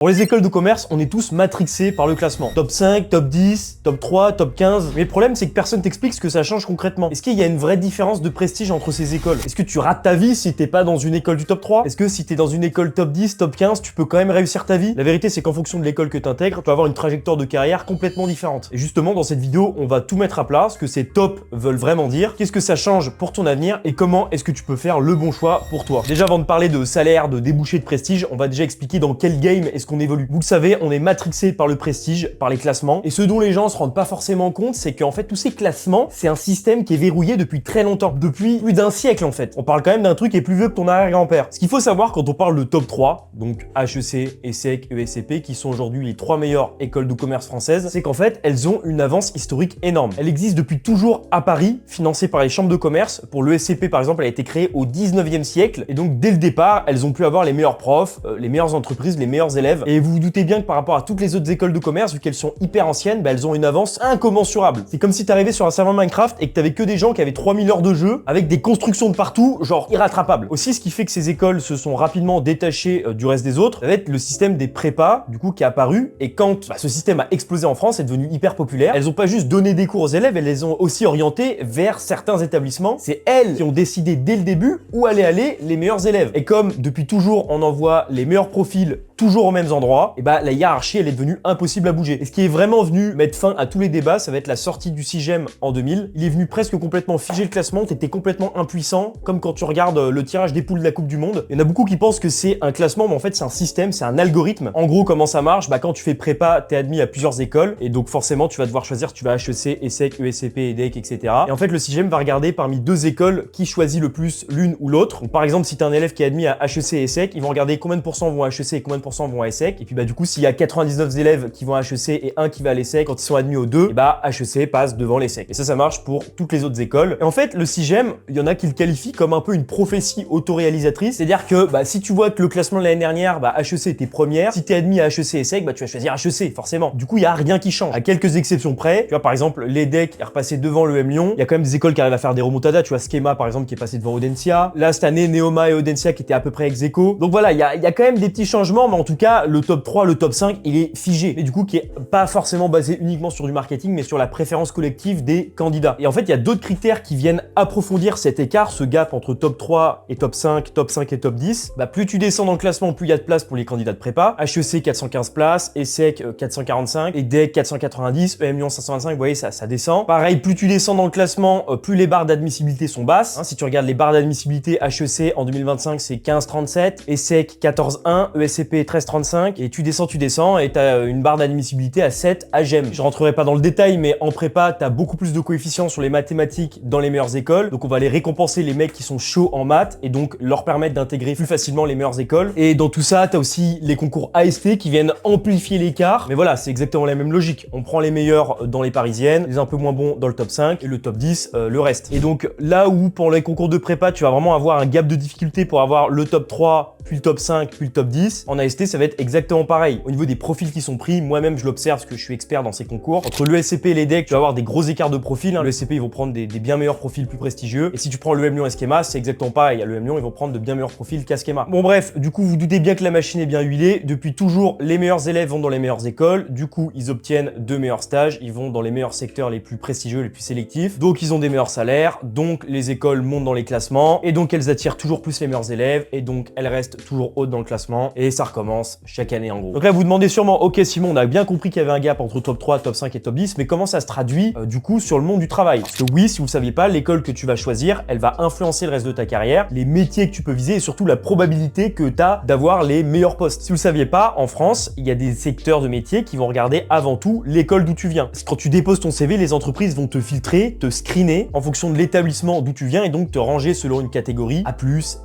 Pour les écoles de commerce, on est tous matrixés par le classement. Top 5, top 10, top 3, top 15. Mais le problème, c'est que personne t'explique ce que ça change concrètement. Est-ce qu'il y a une vraie différence de prestige entre ces écoles? Est-ce que tu rates ta vie si t'es pas dans une école du top 3? Est-ce que si t'es dans une école top 10, top 15, tu peux quand même réussir ta vie? La vérité, c'est qu'en fonction de l'école que t'intègres, tu vas avoir une trajectoire de carrière complètement différente. Et justement, dans cette vidéo, on va tout mettre à plat, ce que ces top veulent vraiment dire, qu'est-ce que ça change pour ton avenir et comment est-ce que tu peux faire le bon choix pour toi. Déjà, avant de parler de salaire, de débouchés de prestige, on va déjà expliquer dans quel game est-ce qu'on évolue. Vous le savez, on est matrixé par le prestige, par les classements. Et ce dont les gens se rendent pas forcément compte, c'est qu'en fait, tous ces classements, c'est un système qui est verrouillé depuis très longtemps. Depuis plus d'un siècle, en fait. On parle quand même d'un truc qui est plus vieux que ton arrière-grand-père. Ce qu'il faut savoir quand on parle de top 3, donc HEC, ESSEC, ESCP, qui sont aujourd'hui les 3 meilleures écoles de commerce françaises, c'est qu'en fait, elles ont une avance historique énorme. Elles existent depuis toujours à Paris, financées par les chambres de commerce. Pour l'ESCP, par exemple, elle a été créée au 19e siècle. Et donc, dès le départ, elles ont pu avoir les meilleurs profs, les meilleures entreprises, les meilleurs élèves. Et vous vous doutez bien que par rapport à toutes les autres écoles de commerce, vu qu'elles sont hyper anciennes, elles ont une avance incommensurable. C'est comme si t'arrivais sur un serveur Minecraft et que t'avais que des gens qui avaient 3000 heures de jeu avec des constructions de partout, genre irrattrapables. Aussi, ce qui fait que ces écoles se sont rapidement détachées du reste des autres, ça va être le système des prépas, du coup, qui est apparu. Et quand ce système a explosé en France, c'est devenu hyper populaire, elles ont pas juste donné des cours aux élèves, elles les ont aussi orientés vers certains établissements. C'est elles qui ont décidé dès le début où allaient aller les meilleurs élèves. Et comme depuis toujours, on envoie les meilleurs profils toujours aux mêmes endroits, et la hiérarchie, elle est devenue impossible à bouger. Et ce qui est vraiment venu mettre fin à tous les débats, ça va être la sortie du CIGEM en 2000. Il est venu presque complètement figer le classement, t'étais complètement impuissant, comme quand tu regardes le tirage des poules de la Coupe du Monde. Il y en a beaucoup qui pensent que c'est un classement, mais en fait, c'est un système, c'est un algorithme. En gros, comment ça marche? Quand tu fais prépa, t'es admis à plusieurs écoles, et donc forcément, tu vas devoir choisir si tu vas HEC, ESSEC, ESCP, EDEC, etc. Et en fait, le CIGEM va regarder parmi deux écoles qui choisit le plus l'une ou l'autre. Donc, par exemple, si t'es un élève qui est admis à HEC et ESSEC, ils vont regarder combien de pourcents vont à HEC et combien de pourcents vont à ESSEC. Et puis du coup, s'il y a 99 élèves qui vont à HEC et un qui va à l'ESSEC, quand ils sont admis aux deux, HEC passe devant l'ESSEC. Et ça marche pour toutes les autres écoles. Et en fait, le CIGEM, il y en a qui le qualifient comme un peu une prophétie autoréalisatrice. C'est-à-dire que si tu vois que le classement de l'année dernière, HEC était première, si t'es admis à HEC et ESSEC, tu vas choisir HEC, forcément. Du coup, il y a rien qui change. À quelques exceptions près, tu vois, par exemple, l'EDEC est repassé devant le M Lyon. Il y a quand même des écoles qui arrivent à faire des remontadas. Tu vois, Schema, par exemple, qui est passé devant Audencia. Là, cette année, Neoma et Audencia qui étaient à peu près ex aequo. Donc voilà, il y a quand même des petits changements, mais en tout cas, le top 3, le top 5, il est figé. Et du coup, qui est pas forcément basé uniquement sur du marketing, mais sur la préférence collective des candidats. Et en fait, il y a d'autres critères qui viennent approfondir cet écart, ce gap entre top 3 et top 5 et top 10. Plus tu descends dans le classement, plus il y a de place pour les candidats de prépa. HEC 415 places, ESSEC 445, EDEC 490, EM Lyon 525, vous voyez, ça descend. Pareil, plus tu descends dans le classement, plus les barres d'admissibilité sont basses. Si tu regardes les barres d'admissibilité HEC en 2025, c'est 15,37, ESSEC 14,1, ESCP 13,35, et tu descends et t'as une barre d'admissibilité à 7 à GEM. Je rentrerai pas dans le détail, mais en prépa, t'as beaucoup plus de coefficients sur les mathématiques dans les meilleures écoles. Donc on va aller récompenser les mecs qui sont chauds en maths et donc leur permettre d'intégrer plus facilement les meilleures écoles. Et dans tout ça, t'as aussi les concours AST qui viennent amplifier l'écart. Mais voilà, c'est exactement la même logique. On prend les meilleurs dans les parisiennes, les un peu moins bons dans le top 5 et le top 10, le reste. Et donc là où pour les concours de prépa, tu vas vraiment avoir un gap de difficulté pour avoir le top 3, puis le top 5, puis le top 10, en AST, ça va être exactement pareil. Au niveau des profils qui sont pris, moi-même je l'observe parce que je suis expert dans ces concours. Entre l'ESCP et l'EDEC, tu vas avoir des gros écarts de profil. L'ESCP, ils vont prendre des bien meilleurs profils plus prestigieux. Et si tu prends l'EM Lyon et Schema, c'est exactement pareil. À l'EM Lyon, ils vont prendre de bien meilleurs profils qu'à Schema. Bon bref, du coup, vous doutez bien que la machine est bien huilée. Depuis toujours, les meilleurs élèves vont dans les meilleures écoles. Du coup, ils obtiennent de meilleurs stages. Ils vont dans les meilleurs secteurs les plus prestigieux, les plus sélectifs. Donc, ils ont des meilleurs salaires. Donc, les écoles montent dans les classements. Et donc, elles attirent toujours plus les meilleurs élèves. Et donc, elles restent toujours hautes dans le classement. Et ça recommence chaque année en gros. Donc là, vous demandez sûrement, ok Simon, on a bien compris qu'il y avait un gap entre top 3, top 5 et top 10, mais comment ça se traduit du coup sur le monde du travail? Parce que oui, si vous ne saviez pas, l'école que tu vas choisir, elle va influencer le reste de ta carrière, les métiers que tu peux viser et surtout la probabilité que tu as d'avoir les meilleurs postes. Si vous ne saviez pas, en France, il y a des secteurs de métiers qui vont regarder avant tout l'école d'où tu viens. Parce que quand tu déposes ton CV, les entreprises vont te filtrer, te screener en fonction de l'établissement d'où tu viens et donc te ranger selon une catégorie A+,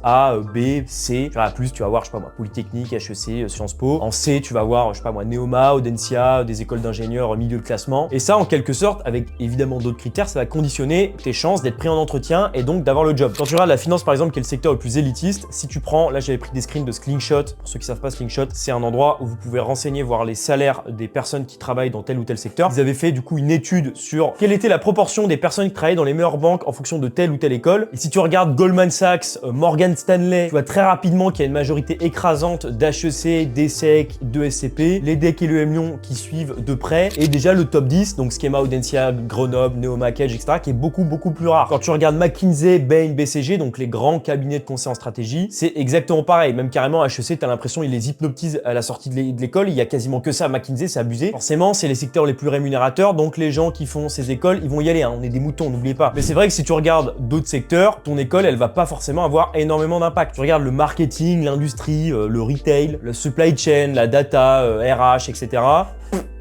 A, B, C. A+, tu vas voir, je sais pas moi, Polytechnique, HEC, Sciences Po. En C, tu vas voir, je sais pas moi, Neoma, Audencia, des écoles d'ingénieurs milieu de classement. Et ça, en quelque sorte, avec évidemment d'autres critères, ça va conditionner tes chances d'être pris en entretien et donc d'avoir le job. Quand tu regardes la finance, par exemple, qui est le secteur le plus élitiste, si tu prends, là j'avais pris des screens de Slingshot. Pour ceux qui savent pas, Slingshot, c'est un endroit où vous pouvez renseigner, voir les salaires des personnes qui travaillent dans tel ou tel secteur. Ils avaient fait du coup une étude sur quelle était la proportion des personnes qui travaillaient dans les meilleures banques en fonction de telle ou telle école. Et si tu regardes Goldman Sachs, Morgan Stanley, tu vois très rapidement qu'il y qu'il y a une majorité écrasante d'HEC, d'ESSEC, de SCP, l'EDEC et l'EM Lyon qui suivent de près, et déjà le top 10, donc Schema, Audencia, Grenoble, Neoma, Cage, etc., qui est beaucoup plus rare. Quand tu regardes McKinsey, Bain, BCG, donc les grands cabinets de conseil en stratégie, c'est exactement pareil. Même carrément, HEC, t'as l'impression ils les hypnotisent à la sortie de l'école, il y a quasiment que ça. McKinsey, c'est abusé. Forcément, c'est les secteurs les plus rémunérateurs, donc les gens qui font ces écoles, ils vont y aller, hein. On est des moutons, n'oubliez pas. Mais c'est vrai que si tu regardes d'autres secteurs, ton école, elle va pas forcément avoir énormément d'impact. Tu regardes le marketing, l'industrie, le retail, le supply chain, la data, RH, etc.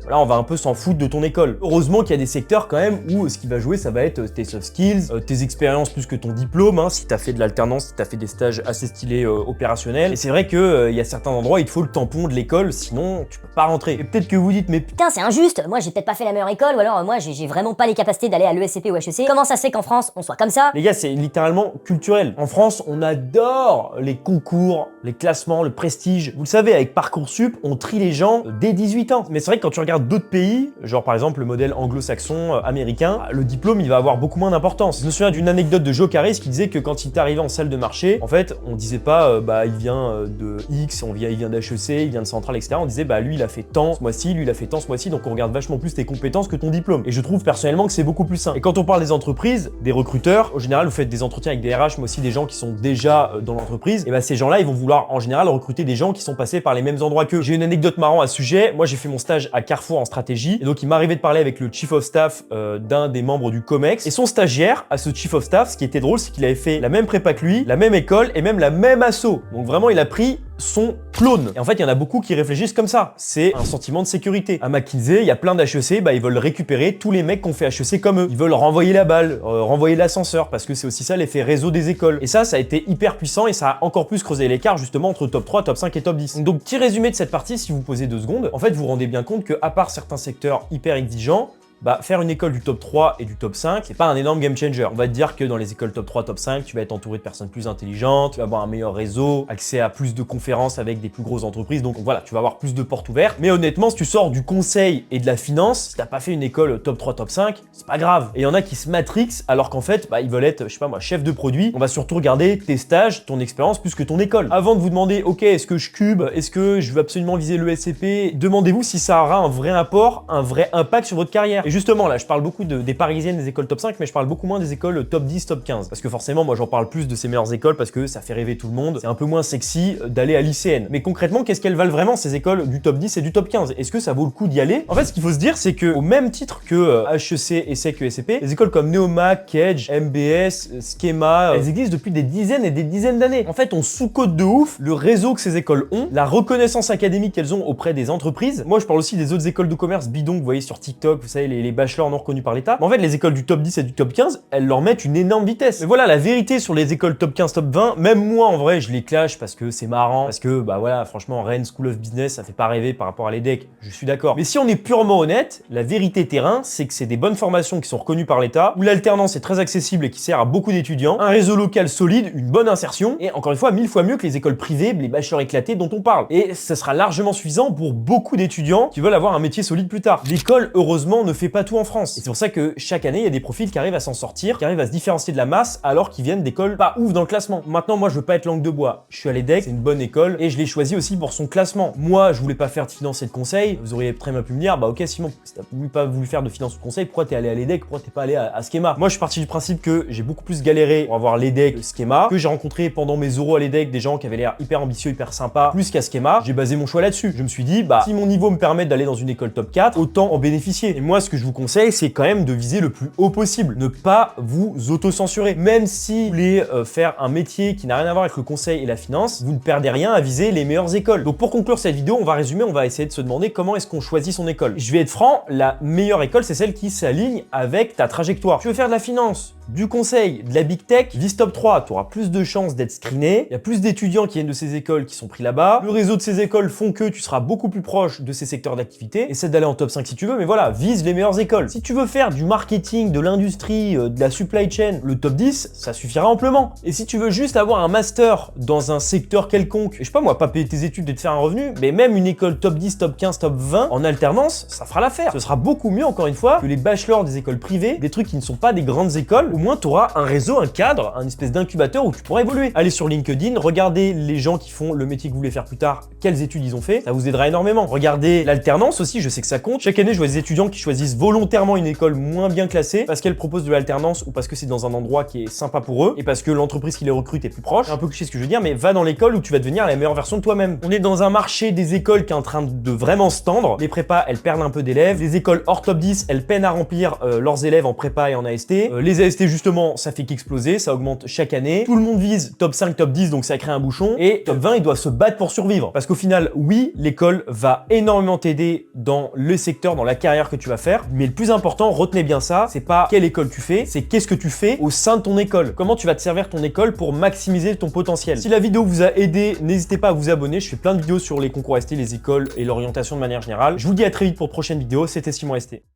Là, on va un peu s'en foutre de ton école. Heureusement qu'il y a des secteurs quand même où ce qui va jouer, ça va être tes soft skills, tes expériences plus que ton diplôme, hein, si t'as fait de l'alternance, si t'as fait des stages assez stylés opérationnels. Et c'est vrai que il y a certains endroits, il te faut le tampon de l'école, sinon tu peux pas rentrer. Et peut-être que vous dites, mais putain, c'est injuste, moi j'ai peut-être pas fait la meilleure école, ou alors moi j'ai vraiment pas les capacités d'aller à l'ESCP ou HEC. Comment ça se fait qu'en France, on soit comme ça? les gars, c'est littéralement culturel. En France, on adore les concours, les classements, le prestige. Vous le savez, avec Parcoursup, on trie les gens dès 18 ans. Mais c'est vrai que quand tu regardes d'autres pays, genre par exemple le modèle anglo-saxon, américain, le diplôme, il va avoir beaucoup moins d'importance. Je me souviens d'une anecdote de Joe Caris qui disait que quand il est arrivé en salle de marché, en fait, on disait pas, il vient de X, il vient d'HEC, il vient de Centrale, etc. On disait, lui, il a fait tant ce mois-ci, lui, il a fait tant ce mois-ci, donc on regarde vachement plus tes compétences que ton diplôme. Et je trouve personnellement que c'est beaucoup plus sain. Et quand on parle des entreprises, des recruteurs, au général, vous faites des entretiens avec des RH, mais aussi des gens qui sont déjà dans l'entreprise, et ces gens-là, ils vont vouloir en général recruter des gens qui sont passés par les mêmes endroits qu'eux. J'ai une anecdote marrante à ce sujet. Moi, j'ai fait mon stage à Carrefour en stratégie, et donc il m'arrivait de parler avec le chief of staff d'un des membres du COMEX, et son stagiaire, à ce chief of staff, ce qui était drôle, c'est qu'il avait fait la même prépa que lui, la même école, et même la même asso. Donc vraiment, il a pris son clone. Et en fait, il y en a beaucoup qui réfléchissent comme ça. C'est un sentiment de sécurité. À McKinsey, il y a plein d'HEC, ils veulent récupérer tous les mecs qui ont fait HEC comme eux. Ils veulent renvoyer la balle, renvoyer l'ascenseur, parce que c'est aussi ça l'effet réseau des écoles. Et ça a été hyper puissant et ça a encore plus creusé l'écart justement entre top 3, top 5 et top 10. Donc, petit résumé de cette partie, si vous posez 2 secondes, en fait, vous vous rendez bien compte que à part certains secteurs hyper exigeants, faire une école du top 3 et du top 5, c'est pas un énorme game changer. On va te dire que dans les écoles top 3, top 5, tu vas être entouré de personnes plus intelligentes, tu vas avoir un meilleur réseau, accès à plus de conférences avec des plus grosses entreprises, donc voilà, tu vas avoir plus de portes ouvertes. Mais honnêtement, si tu sors du conseil et de la finance, si t'as pas fait une école top 3, top 5, c'est pas grave. Et il y en a qui se matrixent alors qu'en fait, ils veulent être, je sais pas moi, chef de produit. On va surtout regarder tes stages, ton expérience plus que ton école. Avant de vous demander, ok, est-ce que je cube, est-ce que je veux absolument viser le SCP, demandez-vous si ça aura un vrai apport, un vrai impact sur votre carrière. Et justement, là, je parle beaucoup des parisiennes des écoles top 5, mais je parle beaucoup moins des écoles top 10, top 15. Parce que forcément, moi, j'en parle plus de ces meilleures écoles parce que ça fait rêver tout le monde. C'est un peu moins sexy d'aller à l'ICN. Mais concrètement, qu'est-ce qu'elles valent vraiment, ces écoles du top 10 et du top 15? Est-ce que ça vaut le coup d'y aller? En fait, ce qu'il faut se dire, c'est que au même titre que HEC, ESSEC, ESCP, les écoles comme Neoma, Cage, MBS, Schema, elles existent depuis des dizaines et des dizaines d'années. En fait, on sous-cote de ouf le réseau que ces écoles ont, la reconnaissance académique qu'elles ont auprès des entreprises. Moi, je parle aussi des autres écoles de commerce bidons que vous voyez sur TikTok, vous savez, les bachelors non reconnus par l'État. Mais en fait, les écoles du top 10 et du top 15, elles leur mettent une énorme vitesse. Mais voilà, la vérité sur les écoles top 15, top 20, même moi, en vrai, je les clash parce que c'est marrant, parce que, voilà, franchement, Rennes School of Business, ça fait pas rêver par rapport à l'EDEC, je suis d'accord. Mais si on est purement honnête, la vérité terrain, c'est que c'est des bonnes formations qui sont reconnues par l'État, où l'alternance est très accessible et qui sert à beaucoup d'étudiants, un réseau local solide, une bonne insertion, et encore une fois, 1000 fois mieux que les écoles privées, les bachelors éclatés dont on parle. Et ça sera largement suffisant pour beaucoup d'étudiants qui veulent avoir un métier solide plus tard. L'école, heureusement, ne fait pas tout en France. Et c'est pour ça que chaque année, il y a des profils qui arrivent à s'en sortir, qui arrivent à se différencier de la masse, alors qu'ils viennent d'écoles pas ouf dans le classement. Maintenant, moi, je veux pas être langue de bois. Je suis à l'EDEC, c'est une bonne école, et je l'ai choisi aussi pour son classement. Moi, je voulais pas faire de finance et de conseil. Vous auriez très bien pu me dire, ok, Simon, si t'as pas voulu faire de finance ou de conseil, pourquoi t'es allé à l'EDEC, pourquoi t'es pas allé à Schema? Moi, je suis parti du principe que j'ai beaucoup plus galéré pour avoir l'EDEC que Schema, que j'ai rencontré pendant mes euros à l'EDEC des gens qui avaient l'air hyper ambitieux, hyper sympas, plus qu'à Schema. J'ai basé mon choix là-dessus. Je me suis dit, si mon niveau me permet d'aller dans une école top 4, autant en bénéficier. Et moi, ce que je vous conseille, c'est quand même de viser le plus haut possible. Ne pas vous auto-censurer. Même si vous voulez faire un métier qui n'a rien à voir avec le conseil et la finance, vous ne perdez rien à viser les meilleures écoles. Donc pour conclure cette vidéo, on va résumer, on va essayer de se demander comment est-ce qu'on choisit son école. Je vais être franc, la meilleure école, c'est celle qui s'aligne avec ta trajectoire. Tu veux faire de la finance, du conseil, de la big tech, vise top 3, tu auras plus de chances d'être screené. Il y a plus d'étudiants qui viennent de ces écoles qui sont pris là-bas. Le réseau de ces écoles font que tu seras beaucoup plus proche de ces secteurs d'activité. Essaie d'aller en top 5 si tu veux, mais voilà, vise les meilleures meilleures écoles. Si tu veux faire du marketing, de l'industrie, de la supply chain, le top 10, ça suffira amplement. Et si tu veux juste avoir un master dans un secteur quelconque, et je sais pas moi, pas payer tes études et te faire un revenu, mais même une école top 10, top 15, top 20 en alternance, ça fera l'affaire. Ce sera beaucoup mieux, encore une fois, que les bachelors des écoles privées, des trucs qui ne sont pas des grandes écoles. Au moins, tu auras un réseau, un cadre, un espèce d'incubateur où tu pourras évoluer. Allez sur LinkedIn, regardez les gens qui font le métier que vous voulez faire plus tard, quelles études ils ont fait, ça vous aidera énormément. Regardez l'alternance aussi, je sais que ça compte. Chaque année, je vois des étudiants qui choisissent volontairement une école moins bien classée parce qu'elle propose de l'alternance ou parce que c'est dans un endroit qui est sympa pour eux et parce que l'entreprise qui les recrute est plus proche. C'est un peu cliché ce que je veux dire, mais va dans l'école où tu vas devenir la meilleure version de toi-même. On est dans un marché des écoles qui est en train de vraiment se tendre. Les prépas, elles perdent un peu d'élèves. Les écoles hors top 10, elles peinent à remplir leurs élèves en prépa et en AST. Les AST, justement, ça fait qu'exploser, ça augmente chaque année. Tout le monde vise top 5, top 10, donc ça crée un bouchon. Et top 20, ils doivent se battre pour survivre. Parce qu'au final, oui, l'école va énormément t'aider dans le secteur, dans la carrière que tu vas faire. Mais le plus important, retenez bien ça, c'est pas quelle école tu fais, c'est qu'est-ce que tu fais au sein de ton école. Comment tu vas te servir ton école pour maximiser ton potentiel. Si la vidéo vous a aidé, n'hésitez pas à vous abonner. Je fais plein de vidéos sur les concours ST, les écoles et l'orientation de manière générale. Je vous dis à très vite pour de prochaines vidéos. C'était Simon ST.